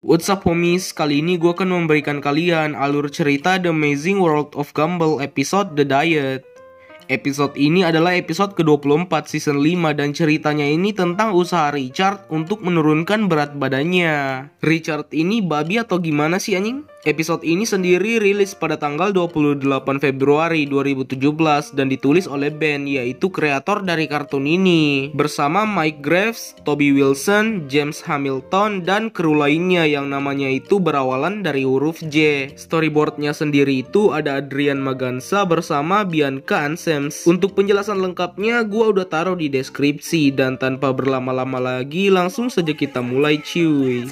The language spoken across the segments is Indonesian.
What's up homies, kali ini gue akan memberikan kalian alur cerita The Amazing World of Gumball episode The Diet. Episode ini adalah episode ke-24 season 5 dan ceritanya ini tentang usaha Richard untuk menurunkan berat badannya. Richard ini babi atau gimana sih anjing? Episode ini sendiri rilis pada tanggal 28 Februari 2017 dan ditulis oleh Ben, yaitu kreator dari kartun ini, bersama Mike Graves, Toby Wilson, James Hamilton, dan kru lainnya yang namanya itu berawalan dari huruf J. Storyboardnya sendiri itu ada Adrian Maganza bersama Bianca Ansems. Untuk penjelasan lengkapnya gua udah taruh di deskripsi, dan tanpa berlama-lama lagi langsung saja kita mulai cuy.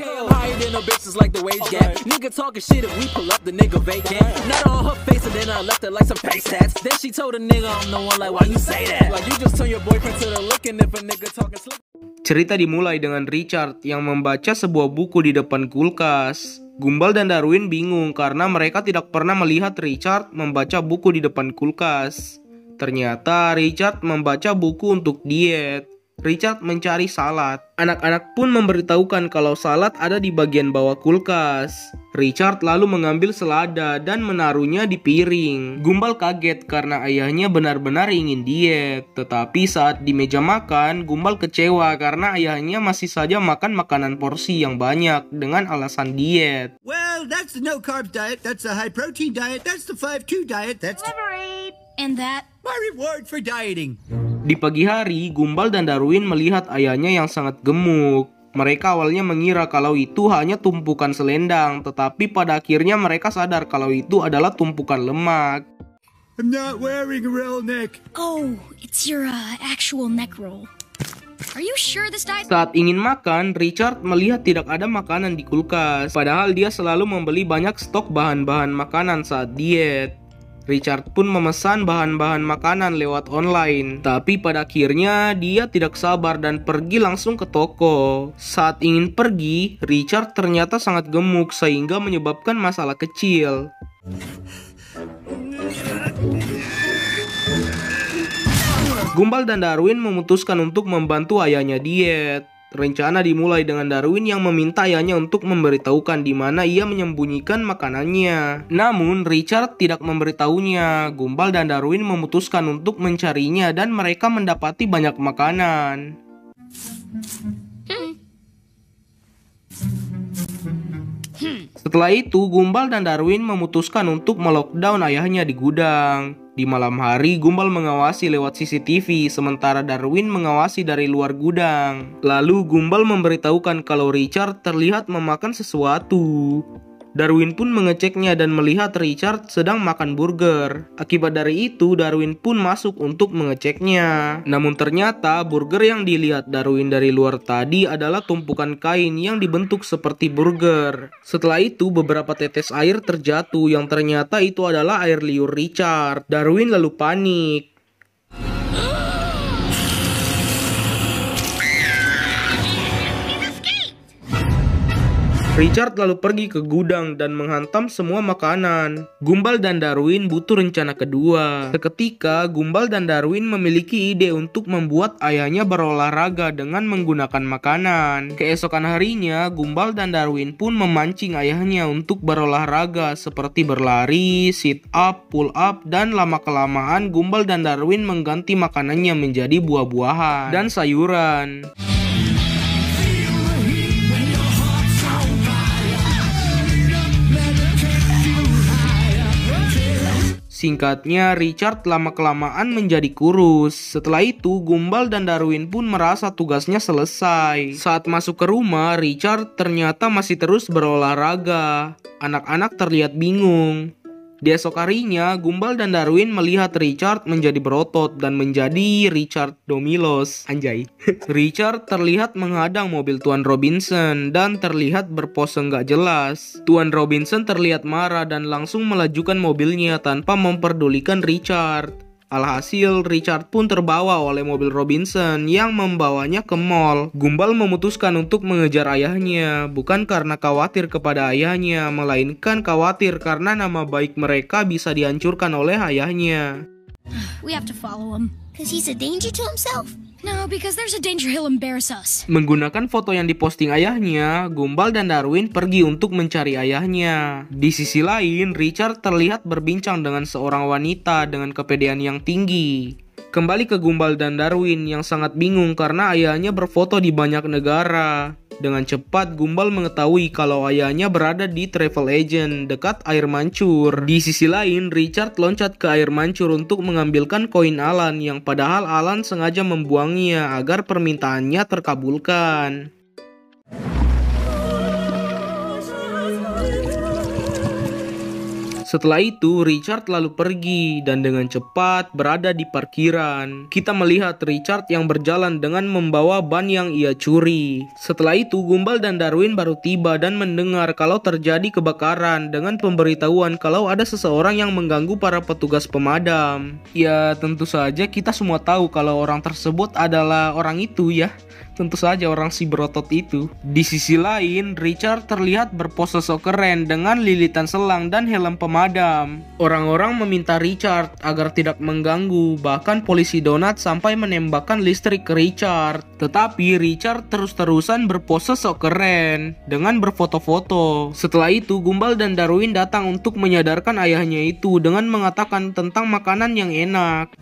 We pull up the nigga vacant. Not on her face and then I left her like some face tats. Then she told a nigga I'm the one, like why you say that? Like you just turn your boyfriend to the looking if a nigga talking slick. Cerita dimulai dengan Richard yang membaca sebuah buku di depan kulkas. Gumball dan Darwin bingung karena mereka tidak pernah melihat Richard membaca buku di depan kulkas. Ternyata Richard membaca buku untuk diet. Richard mencari salad. Anak-anak pun memberitahukan kalau salad ada di bagian bawah kulkas. Richard lalu mengambil selada dan menaruhnya di piring. Gumball kaget karena ayahnya benar-benar ingin diet. Tetapi saat di meja makan, Gumball kecewa karena ayahnya masih saja makan makanan porsi yang banyak dengan alasan diet. Well, that's the no carbs diet, that's the high protein diet, that's the 5-2 diet, that's Liberate. And that my reward for dieting. Di pagi hari, Gumball dan Darwin melihat ayahnya yang sangat gemuk. Mereka awalnya mengira kalau itu hanya tumpukan selendang, tetapi pada akhirnya mereka sadar kalau itu adalah tumpukan lemak. I'm not wearing a real neck. Oh, it's your actual neck roll. Are you sure this diet? Saat ingin makan, Richard melihat tidak ada makanan di kulkas. Padahal dia selalu membeli banyak stok bahan-bahan makanan saat diet. Richard pun memesan bahan-bahan makanan lewat online. Tapi pada akhirnya dia tidak sabar dan pergi langsung ke toko. Saat ingin pergi, Richard ternyata sangat gemuk sehingga menyebabkan masalah kecil. Gumball dan Darwin memutuskan untuk membantu ayahnya diet. Rencana dimulai dengan Darwin yang meminta ayahnya untuk memberitahukan di mana ia menyembunyikan makanannya. Namun Richard tidak memberitahunya. Gumball dan Darwin memutuskan untuk mencarinya dan mereka mendapati banyak makanan. Setelah itu, Gumball dan Darwin memutuskan untuk melockdown ayahnya di gudang. Di malam hari, Gumball mengawasi lewat CCTV, sementara Darwin mengawasi dari luar gudang. Lalu, Gumball memberitahukan kalau Richard terlihat memakan sesuatu. Darwin pun mengeceknya dan melihat Richard sedang makan burger. Akibat dari itu, Darwin pun masuk untuk mengeceknya. Namun ternyata burger yang dilihat Darwin dari luar tadi adalah tumpukan kain yang dibentuk seperti burger. Setelah itu, beberapa tetes air terjatuh yang ternyata itu adalah air liur Richard. Darwin lalu panik. Richard lalu pergi ke gudang dan menghantam semua makanan. Gumball dan Darwin butuh rencana kedua. Seketika, Gumball dan Darwin memiliki ide untuk membuat ayahnya berolahraga dengan menggunakan makanan. Keesokan harinya, Gumball dan Darwin pun memancing ayahnya untuk berolahraga seperti berlari, sit up, pull up, dan lama-kelamaan Gumball dan Darwin mengganti makanannya menjadi buah-buahan dan sayuran. Singkatnya, Richard lama-kelamaan menjadi kurus. Setelah itu, Gumball dan Darwin pun merasa tugasnya selesai. Saat masuk ke rumah, Richard ternyata masih terus berolahraga. Anak-anak terlihat bingung. Di esok harinya, Gumball dan Darwin melihat Richard menjadi berotot dan menjadi Richard Domilos. Anjay. Richard terlihat menghadang mobil Tuan Robinson dan terlihat berpose nggak jelas. Tuan Robinson terlihat marah dan langsung melajukan mobilnya tanpa memperdulikan Richard. Alhasil, Richard pun terbawa oleh mobil Robinson yang membawanya ke mall. Gumball memutuskan untuk mengejar ayahnya, bukan karena khawatir kepada ayahnya, melainkan khawatir karena nama baik mereka bisa dihancurkan oleh ayahnya. We have to follow him. 'Cause he's a danger to himself. No, because there's a danger he'll embarrass us. Menggunakan foto yang diposting ayahnya, Gumball dan Darwin pergi untuk mencari ayahnya. Di sisi lain, Richard terlihat berbincang dengan seorang wanita dengan kepedean yang tinggi. Kembali ke Gumball dan Darwin yang sangat bingung karena ayahnya berfoto di banyak negara. Dengan cepat, Gumball mengetahui kalau ayahnya berada di travel agent dekat air mancur. Di sisi lain, Richard loncat ke air mancur untuk mengambilkan koin Alan yang padahal Alan sengaja membuangnya agar permintaannya terkabulkan. Setelah itu, Richard lalu pergi dan dengan cepat berada di parkiran. Kita melihat Richard yang berjalan dengan membawa ban yang ia curi. Setelah itu, Gumball dan Darwin baru tiba dan mendengar kalau terjadi kebakaran dengan pemberitahuan kalau ada seseorang yang mengganggu para petugas pemadam. Ya, tentu saja kita semua tahu kalau orang tersebut adalah orang itu ya. Tentu saja orang si berotot itu. Di sisi lain, Richard terlihat berpose sok keren dengan lilitan selang dan helm pemadam. Orang-orang meminta Richard agar tidak mengganggu, bahkan polisi donat sampai menembakkan listrik ke Richard. Tetapi Richard terus-terusan berpose sok keren dengan berfoto-foto. Setelah itu, Gumball dan Darwin datang untuk menyadarkan ayahnya itu dengan mengatakan tentang makanan yang enak.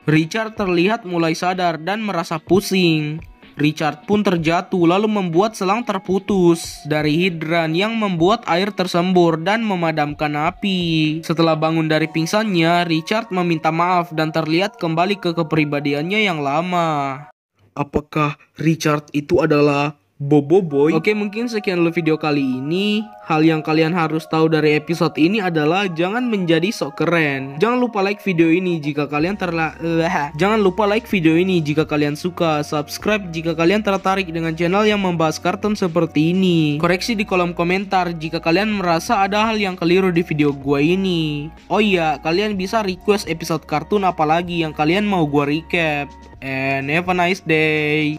Richard terlihat mulai sadar dan merasa pusing. Richard pun terjatuh lalu membuat selang terputus dari hidran yang membuat air tersembur dan memadamkan api. Setelah bangun dari pingsannya, Richard meminta maaf dan terlihat kembali ke kepribadiannya yang lama. Apakah Richard itu adalah Bobo Boy? Oke, mungkin sekian dulu video kali ini. Hal yang kalian harus tahu dari episode ini adalah jangan menjadi sok keren. Jangan lupa like video ini jika kalian suka. Subscribe jika kalian tertarik dengan channel yang membahas kartun seperti ini. Koreksi di kolom komentar jika kalian merasa ada hal yang keliru di video gua ini. Oh iya, kalian bisa request episode kartun apalagi yang kalian mau gua recap. And have a nice day.